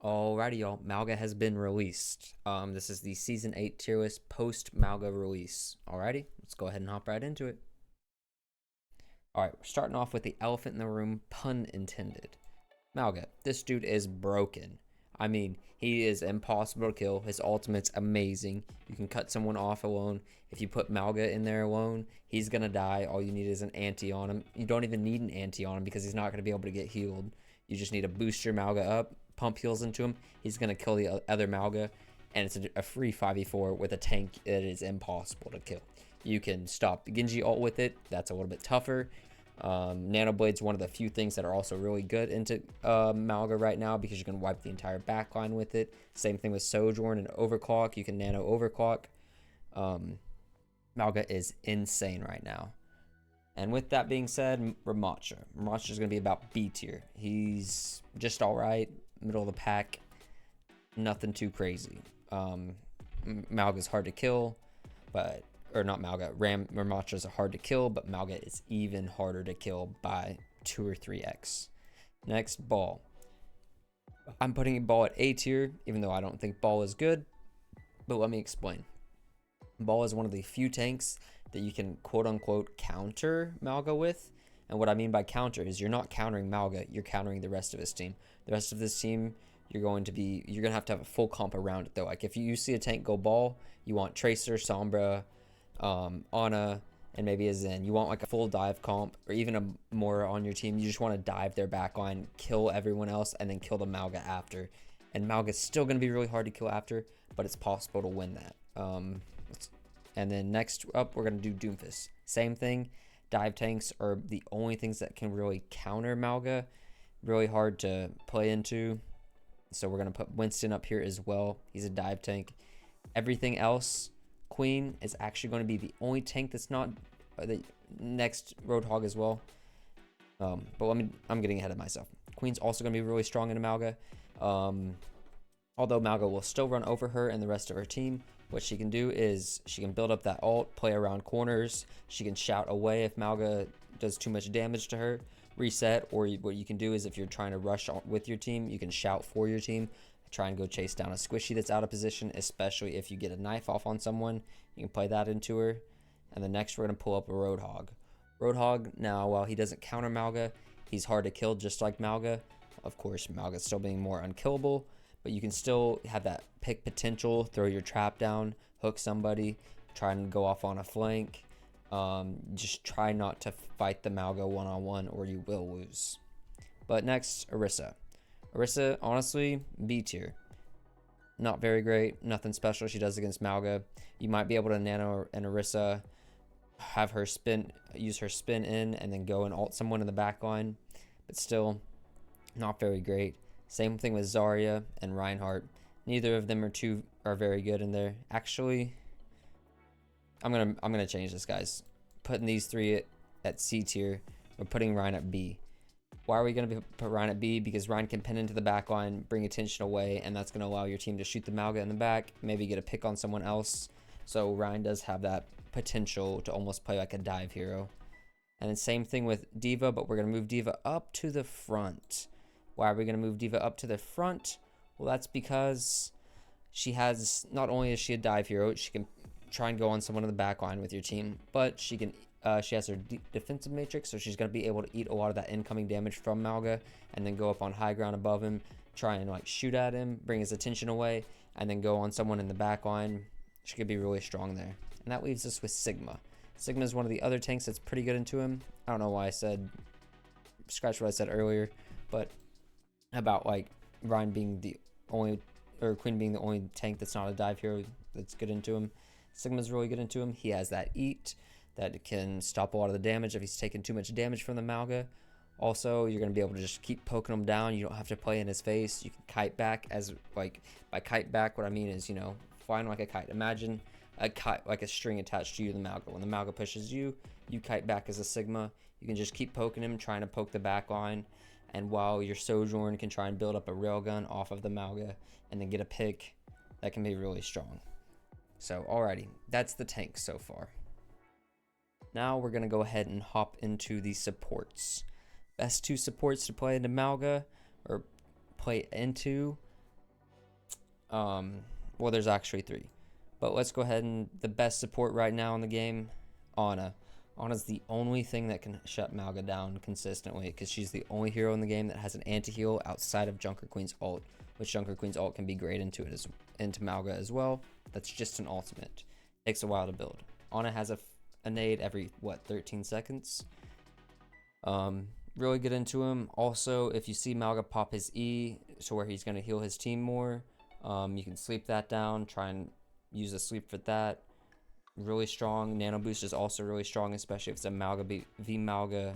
Alrighty, y'all. MAUGA has been released. This is the Season 8 tier list post MAUGA release. Alrighty, let's go ahead and hop right into it. Alright, we're starting off with the elephant in the room, pun intended. MAUGA, this dude is broken. I mean, he is impossible to kill. His ultimate's amazing. You can cut someone off alone. If you put MAUGA in there alone, he's gonna die. All you need is an anti on him. You don't even need an anti on him because he's not gonna be able to get healed. You just need to boost your MAUGA up, pump heals into him. He's gonna kill the other MAUGA, and it's a free 5v4 with a tank that is impossible to kill. You can stop the Genji ult with it. That's a little bit tougher. Nano Blade's one of the few things that are also really good into MAUGA right now because you can wipe the entire backline with it. Same thing with Sojourn and Overclock. You can nano overclock. MAUGA is insane right now. And with that being said, Ramattra is going to be about B tier. He's just alright, middle of the pack, nothing too crazy. MAUGA's hard to kill, but or not MAUGA, Ramattra's are hard to kill, but MAUGA is even harder to kill by 2 or 3x. Next, Ball. I'm putting Ball at A tier, even though I don't think Ball is good, but let me explain. Ball is one of the few tanks that you can quote-unquote counter MAUGA with, and what I mean by counter is you're not countering MAUGA, you're countering the rest of his team. The rest of this team, you're gonna have to have a full comp around it though. Like if you see a tank go Ball, you want Tracer, Sombra, Ana, and maybe a Zen. You want like a full dive comp or even a more on your team. You just want to dive their backline, kill everyone else, and then kill the MAUGA after. And MAUGA is still going to be really hard to kill after, but it's possible to win that. And then next up, we're going to do Doomfist. Same thing. Dive tanks are the only things that can really counter MAUGA. Really hard to play into. So we're going to put Winston up here as well. He's a dive tank. Everything else, Queen is actually going to be the only tank that's not the next Roadhog as well. But I'm getting ahead of myself. Queen's also going to be really strong in MAUGA. Although MAUGA will still run over her and the rest of her team, what she can do is she can build up that ult, play around corners. She can shout away if MAUGA does too much damage to her, reset, or what you can do is if you're trying to rush with your team, you can shout for your team. Try and go chase down a squishy that's out of position, especially if you get a knife off on someone. You can play that into her. And then next we're going to pull up a Roadhog. Roadhog, now while he doesn't counter MAUGA, he's hard to kill just like MAUGA. Of course, MAUGA still being more unkillable, but you can still have that pick potential, throw your trap down, hook somebody, try and go off on a flank. Just try not to fight the MAUGA one-on-one or you will lose. But next, Orisa. Orisa, honestly, B tier. Not very great. Nothing special she does against MAUGA. You might be able to nano an Orisa, have her use her spin in, and then go and ult someone in the back line. But still, not very great. Same thing with Zarya and Reinhardt. Neither of them are very good in there. Actually, I'm gonna change this, guys. Putting these three at C tier. We're putting Rein at B. Why are we going to put Rein at B? Because Rein can pin into the back line, bring attention away, and that's going to allow your team to shoot the MAUGA in the back, maybe get a pick on someone else. So Rein does have that potential to almost play like a dive hero. And then same thing with D.Va, but we're going to move D.Va up to the front. Why are we going to move D.Va up to the front? Well, that's because she has, not only is she a dive hero, she can try and go on someone in the back line with your team, but she has her defensive matrix, so she's going to be able to eat a lot of that incoming damage from MAUGA and then go up on high ground above him, try and like shoot at him, bring his attention away, and then go on someone in the back line. She could be really strong there. And that leaves us with Sigma. Sigma is one of the other tanks that's pretty good into him. I don't know why I said, scratch what I said earlier, but about like Ryan being the only, or Queen being the only tank that's not a dive hero that's good into him. Sigma's really good into him. He has that eat that can stop a lot of the damage if he's taking too much damage from the MAUGA. Also, you're going to be able to just keep poking him down. You don't have to play in his face. You can kite back as, like, by kite back, what I mean is, you know, flying like a kite. Imagine a kite, like a string attached to you, the MAUGA. When the MAUGA pushes you, you kite back as a Sigma. You can just keep poking him, trying to poke the back line. And while your Sojourn can try and build up a railgun off of the MAUGA and then get a pick, that can be really strong. So, alrighty, that's the tank so far. Now we're going to go ahead and hop into the supports. Best two supports to play into MAUGA or play into Well, there's actually 3. But let's go ahead and the best support right now in the game, Ana. Ana's the only thing that can shut MAUGA down consistently because she's the only hero in the game that has an anti-heal outside of Junker Queen's ult, which Junker Queen's ult can be great into MAUGA as well. That's just an ultimate. Takes a while to build. Ana has a nade every, 13 seconds? Really get into him. Also, if you see MAUGA pop his E to where he's going to heal his team more, you can sleep that down, try and use a sleep for that. Really strong. Nano boost is also really strong, especially if it's a MAUGA v MAUGA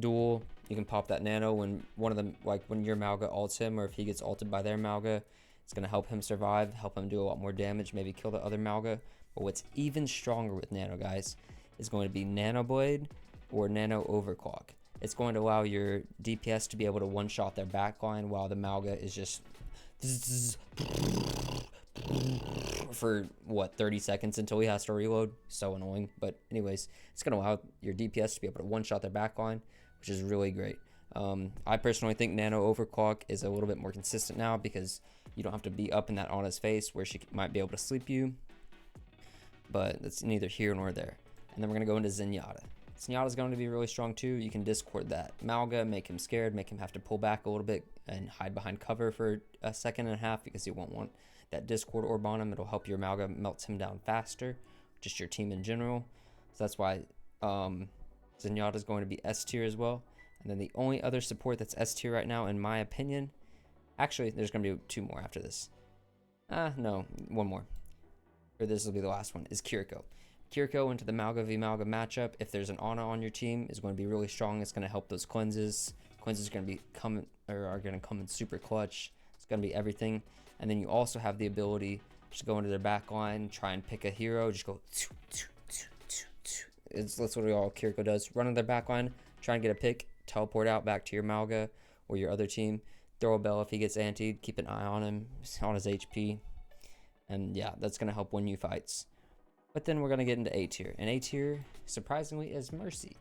duel. You can pop that nano when one of them, like when your MAUGA ults him, or if he gets ulted by their MAUGA, it's going to help him survive, help him do a lot more damage, maybe kill the other MAUGA. But what's even stronger with nano, guys, is going to be nano blade or nano overclock. It's going to allow your DPS to be able to one-shot their backline while the MAUGA is just for 30 seconds until he has to reload. So annoying. But anyways, it's going to allow your DPS to be able to one-shot their backline, which is really great. I personally think nano overclock is a little bit more consistent now because you don't have to be up in that Ana's face where she might be able to sleep you. But that's neither here nor there. And then we're going to go into Zenyatta. Zenyatta is going to be really strong too. You can discord that MAUGA, make him scared, make him have to pull back a little bit and hide behind cover for a second and a half because you won't want that discord orb on him. It'll help your MAUGA melt him down faster, just your team in general. So that's why Zenyatta is going to be S tier as well. And then the only other support that's S tier right now, in my opinion, actually there's going to be 2 more after this. No, 1 more. Or this will be the last one, is Kiriko. Kiriko into the MAUGA v MAUGA matchup, if there's an Ana on your team, is going to be really strong. It's going to help those cleanses. Cleanses are going to be are going to come in super clutch. It's going to be everything. And then you also have the ability to go into their back line, try and pick a hero, just go. That's literally all Kiriko does. Run in their back line, try and get a pick, teleport out back to your MAUGA or your other team. Throw a bell if he gets antied. Keep an eye on him, on his HP. And yeah, that's going to help win you fights. But then we're going to get into A tier. And A tier, surprisingly, is Mercy.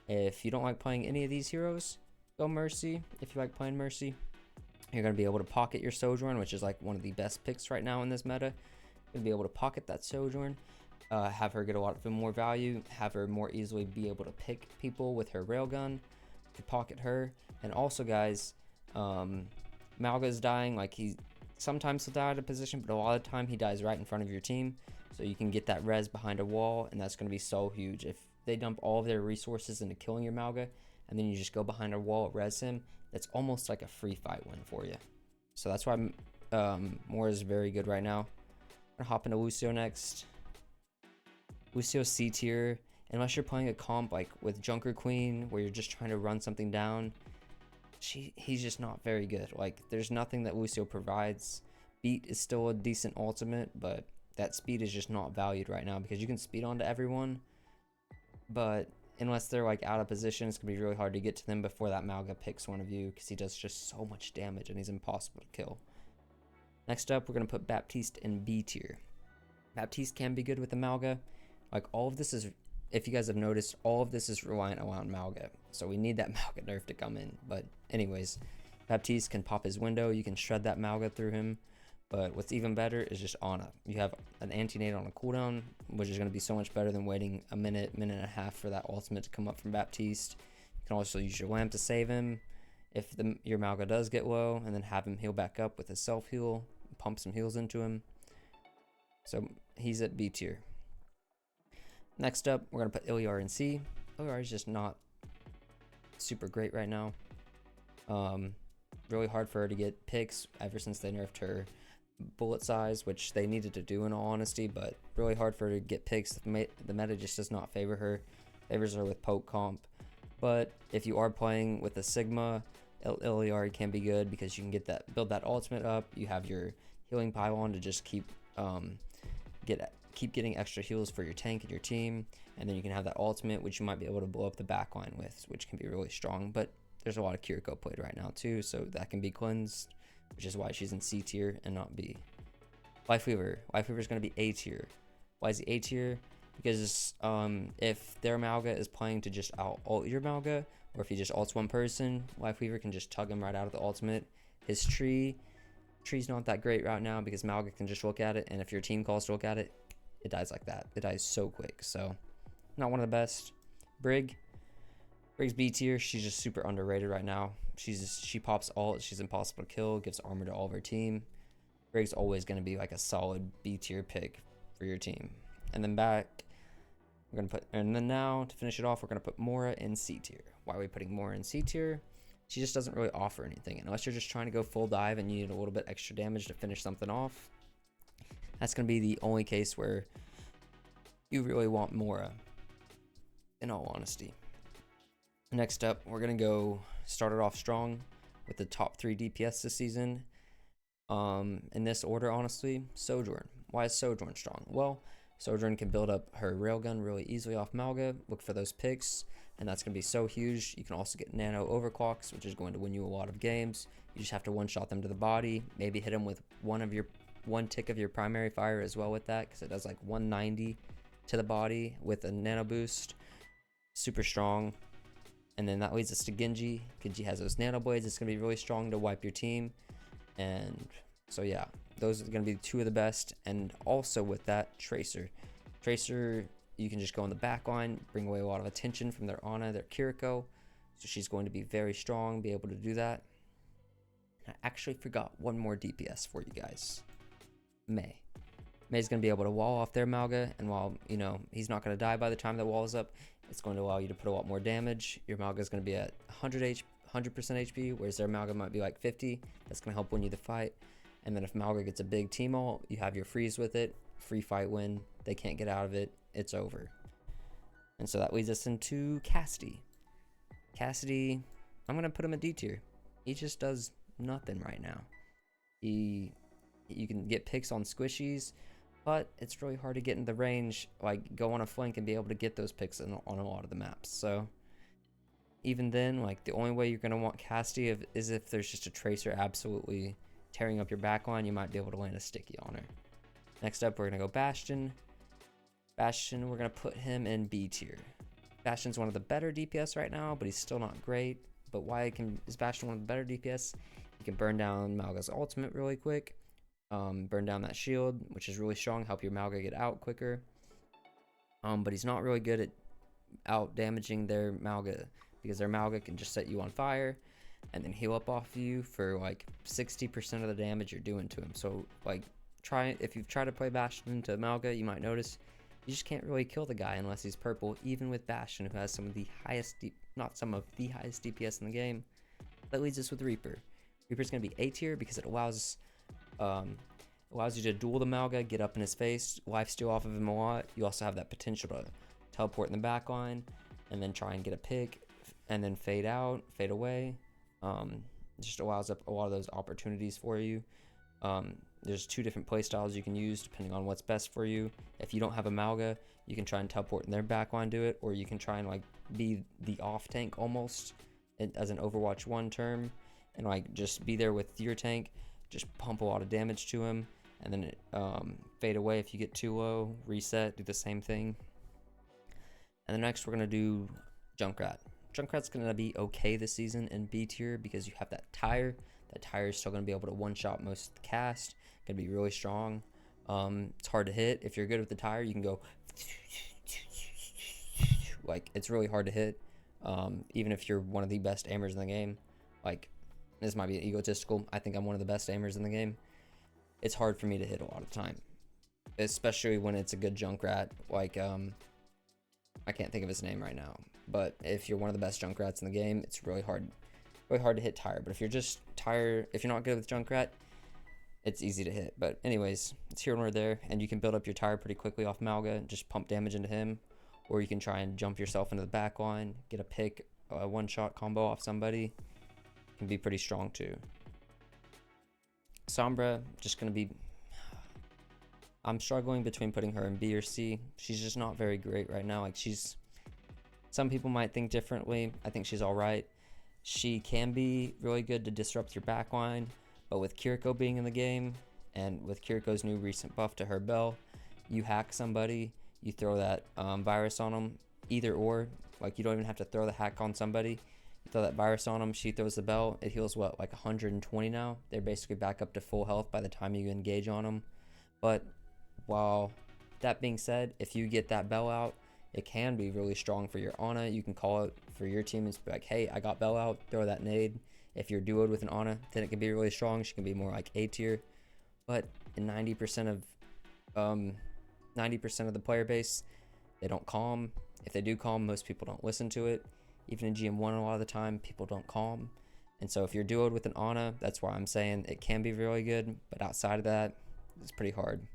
If you don't like playing any of these heroes, go Mercy. If you like playing Mercy, you're going to be able to pocket your Sojourn, which is like one of the best picks right now in this meta. You're going to be able to pocket that Sojourn, have her get a lot of more value, have her more easily be able to pick people with her railgun to pocket her. And also, guys, MAUGA is dying. Like, sometimes he'll die out of position, but a lot of the time he dies right in front of your team. So you can get that res behind a wall, and that's going to be so huge. If they dump all of their resources into killing your MAUGA, and then you just go behind a wall, res him, that's almost like a free fight win for you. So that's why Moore is very good right now. I'm going to hop into Lucio next. Lucio C tier. Unless you're playing a comp like with Junker Queen, where you're just trying to run something down, he's just not very good. Like, there's nothing that Lucio provides. Beat is still a decent ultimate, but that speed is just not valued right now because you can speed onto everyone, but unless they're like out of position, it's gonna be really hard to get to them before that MAUGA picks one of you because he does just so much damage and he's impossible to kill. Next up, we're gonna put Baptiste in B tier. Baptiste can be good with the MAUGA. Like, all of this is, if you guys have noticed, all of this is reliant on MAUGA, so we need that MAUGA nerf to come in. But anyways, Baptiste can pop his window, you can shred that MAUGA through him. But what's even better is just Ana. You have an anti-nade on a cooldown, which is going to be so much better than waiting a minute and a half for that ultimate to come up from Baptiste. You can also use your lamp to save him if your MAUGA does get low, and then have him heal back up with a self-heal, pump some heals into him. So he's at B tier. Next up, we're going to put Ilyar in C. Ilyar is just not super great right now. Really hard for her to get picks ever since they nerfed her bullet size, which they needed to do in all honesty, but really hard for her to get picks. The meta just does not favor her. Favors her with poke comp. But if you are playing with a Sigma, Ilyar can be good because you can build that ultimate up. You have your healing pylon to just keep getting extra heals for your tank and your team, and then you can have that ultimate, which you might be able to blow up the backline with, which can be really strong. But there's a lot of Kiriko played right now too, so that can be cleansed, which is why she's in C tier and not B. Lifeweaver. Lifeweaver is going to be A tier. Why is he A tier? Because if their MAUGA is playing to just out-ult your MAUGA, or if he just ults one person, Lifeweaver can just tug him right out of the ultimate. His tree Tree's not that great right now because MAUGA can just look at it, and if your team calls to look at it, it dies like that. It dies so quick. So not one of the best. Brig's B tier. She's just super underrated right now. She pops ult. She's impossible to kill. Gives armor to all of her team. Brig's always going to be like a solid B tier pick for your team. And then now to finish it off, we're gonna put Mora in C tier. Why are we putting Mora in C tier? She just doesn't really offer anything unless you're just trying to go full dive and you need a little bit extra damage to finish something off. That's gonna be the only case where you really want Mora, in all honesty. Next up, we're gonna go start it off strong with the top 3 DPS this season. In this order, honestly, Sojourn. Why is Sojourn strong? Well, Sojourn can build up her railgun really easily off MAUGA. Look for those picks, and that's going to be so huge. You can also get nano overclocks, which is going to win you a lot of games. You just have to one-shot them to the body. Maybe hit them with one tick of your primary fire as well with that, because it does like 190 to the body with a nano boost. Super strong. And then that leads us to Genji. Genji has those nano blades. It's going to be really strong to wipe your team. And so yeah, those are going to be 2 of the best. And also with that, Tracer, you can just go on the back line, bring away a lot of attention from their Ana, their Kiriko. So she's going to be very strong, be able to do that. I actually forgot one more DPS for you guys. May's going to be able to wall off their MAUGA, and while, you know, he's not going to die by the time the wall is up, it's going to allow you to put a lot more damage. Your MAUGA is going to be at 100% HP, whereas their MAUGA might be like 50. That's going to help win you the fight. And then if MAUGA gets a big team ult, you have your freeze with it. Free fight win. They can't get out of it. It's over. And so that leads us into Cassidy. Cassidy, I'm going to put him at D tier. He just does nothing right now. You can get picks on squishies, but it's really hard to get in the range, like go on a flank and be able to get those picks on a lot of the maps. So even then, like the only way you're going to want Cassidy is if there's just a Tracer absolutely tearing up your backline. You might be able to land a sticky on her. Next up, we're going to go Bastion. Bastion, we're going to put him in B tier. Bastion's one of the better DPS right now, but he's still not great. But why is Bastion one of the better DPS? You can burn down MAUGA's ultimate really quick. Burn down that shield, which is really strong, help your MAUGA get out quicker. But he's not really good at out damaging their MAUGA, because their MAUGA can just set you on fire and then heal up off you for like 60% of the damage you're doing to him. So like if you've tried to play Bastion into MAUGA, you might notice you just can't really kill the guy unless he's purple, even with Bastion, who has some of the highest DPS in the game. That leads us with Reaper. Reaper's gonna be A tier because it allows you to duel the MAUGA, get up in his face, lifesteal off of him a lot. You also have that potential to teleport in the back line and then try and get a pick and then fade away. Just allows up a lot of those opportunities for you. There's 2 different playstyles you can use depending on what's best for you. If you don't have a MAUGA, you can try and teleport in their backline, do it, or you can try and like be the off tank almost as an Overwatch 1 term, and like just be there with your tank, just pump a lot of damage to him, and then fade away if you get too low, reset, do the same thing. And then next we're gonna do Junkrat. Junkrat's gonna be okay this season in B tier because you have that tire. That tire is still gonna be able to one-shot most of the cast. Gonna be really strong. It's hard to hit. If you're good with the tire, you can go like, it's really hard to hit. Even if you're one of the best aimers in the game. Like, this might be egotistical. I think I'm one of the best aimers in the game. It's hard for me to hit a lot of the time, especially when it's a good Junkrat. Like, I can't think of his name right now, but if you're one of the best Junkrats in the game, it's really hard to hit tire. But if you're not good with Junkrat, it's easy to hit. But anyways, it's here and there, and you can build up your tire pretty quickly off MAUGA and just pump damage into him, or you can try and jump yourself into the back line, get a pick, a one-shot combo off somebody. Can be pretty strong too. Sombra, just gonna be, I'm struggling between putting her in B or C. She's just not very great right now. Like, some people might think differently. I think she's all right. She can be really good to disrupt your backline, but with Kiriko being in the game, and with Kiriko's new recent buff to her bell, you hack somebody, you throw that virus on them, either or. Like, you don't even have to throw the hack on somebody. Throw that virus on them. She throws the bell. It heals what, like 120 now. They're basically back up to full health by the time you engage on them. But while that being said, if you get that bell out, it can be really strong for your Ana. You can call it for your team and be like, hey, I got bell out. Throw that nade. If you're duoed with an Ana, then it can be really strong. She can be more like A tier. But in 90% of the player base, they don't calm. If they do calm, most people don't listen to it. Even in GM1 a lot of the time, people don't calm. And so if you're duoed with an Ana, that's why I'm saying it can be really good. But outside of that, it's pretty hard.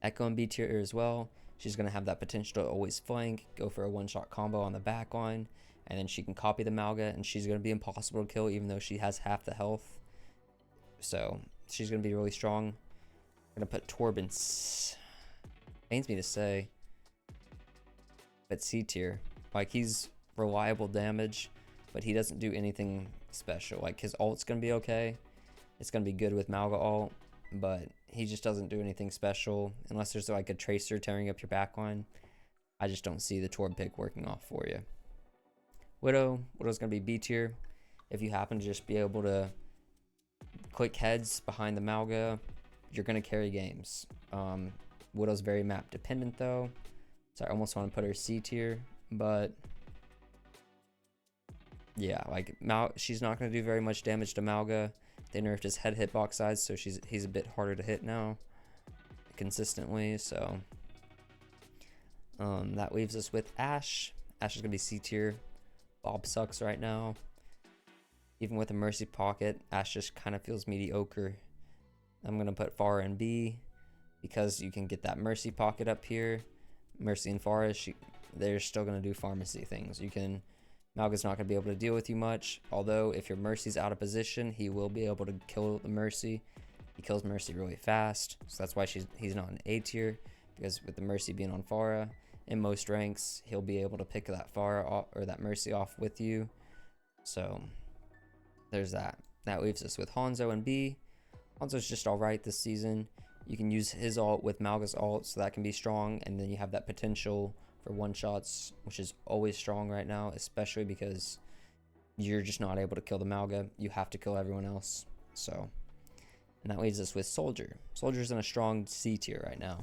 Echo in B tier as well. She's going to have that potential to always flank, go for a one-shot combo on the back line, and then she can copy the MAUGA, and she's going to be impossible to kill even though she has half the health. So she's going to be really strong. I'm going to put Torben, pains me to say, but C tier. Like, he's reliable damage, but he doesn't do anything special. Like, his ult's going to be okay. It's going to be good with MAUGA ult, but he just doesn't do anything special unless there's like a tracer tearing up your backline. I just don't see the Torb pick working off for you. Widow's going to be B tier. If you happen to just be able to click heads behind the MAUGA, you're going to carry games. Widow's very map dependent though, so I almost want to put her C tier, but yeah, like she's not going to do very much damage to MAUGA. They nerfed his head hitbox size, so he's a bit harder to hit now consistently. So that leaves us with Ashe. Ashe is gonna be C tier. Bob sucks right now. Even with a Mercy pocket, Ashe just kind of feels mediocre. I'm gonna put Pharah in B because you can get that Mercy pocket up here. Mercy and Pharah, they're still gonna do pharmacy things. MAUGA's not going to be able to deal with you much, although if your Mercy's out of position, he will be able to kill the Mercy. He kills Mercy really fast, so that's why he's not an A tier, because with the Mercy being on Pharah, in most ranks, he'll be able to pick that Pharah off, or that Mercy off with you. So there's that. That leaves us with Hanzo and B. Hanzo's just alright this season. You can use his ult with MAUGA's ult, so that can be strong, and then you have that potential for one shots, which is always strong right now, especially because you're just not able to kill the MAUGA. You have to kill everyone else. So, and that leaves us with Soldier. Soldier's in a strong C tier right now.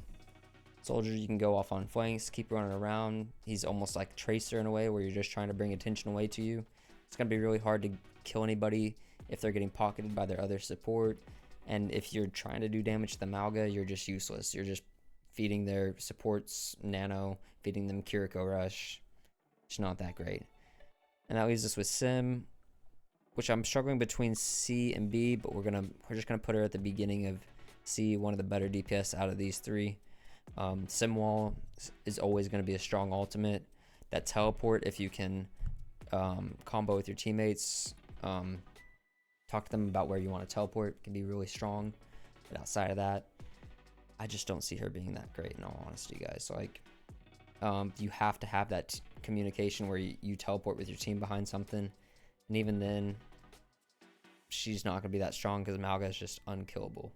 Soldier, you can go off on flanks, keep running around. He's almost like Tracer in a way where you're just trying to bring attention away to you. It's going to be really hard to kill anybody if they're getting pocketed by their other support. And if you're trying to do damage to the MAUGA, you're just useless. You're just feeding their supports nano, feeding them Kiriko Rush. It's not that great. And that leaves us with Sim, which I'm struggling between C and B, but we're just gonna put her at the beginning of C, one of the better DPS out of these three. Sim Wall is always gonna be a strong ultimate. That teleport, if you can combo with your teammates, talk to them about where you want to teleport, can be really strong. But outside of that, I just don't see her being that great, in all honesty, guys. Like, you have to have that communication where you teleport with your team behind something, and even then, she's not going to be that strong because MAUGA is just unkillable.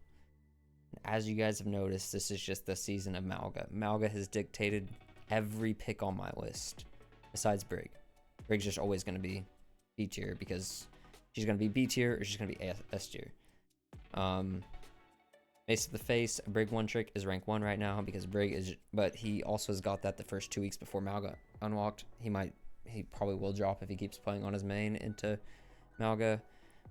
As you guys have noticed, this is just the season of MAUGA. MAUGA has dictated every pick on my list, besides Brig. Brig's just always going to be B tier because she's going to be B tier or she's going to be S tier. Ace of the Face, Brig one trick is rank 1 right now because Brig is, but he also has got that the first 2 weeks before MAUGA unlocked. He probably will drop if he keeps playing on his main into MAUGA,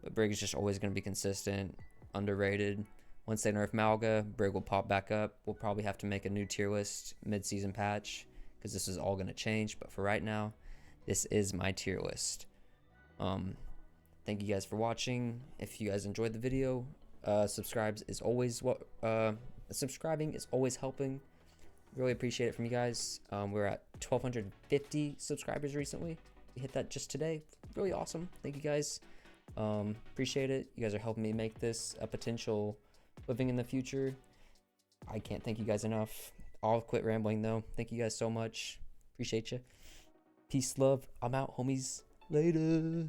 but Brig is just always going to be consistent, underrated. Once they nerf MAUGA, Brig will pop back up. We'll probably have to make a new tier list mid-season patch because this is all going to change, but for right now, this is my tier list. Thank you guys for watching. If you guys enjoyed the video, subscribing is always helping. Really appreciate it from you guys. We're at 1,250 subscribers recently. We hit that just today. Really awesome. Thank you guys. Appreciate it. You guys are helping me make this a potential living in the future. I can't thank you guys enough. I'll quit rambling though. Thank you guys so much. Appreciate you. Peace, love. I'm out, homies. Later.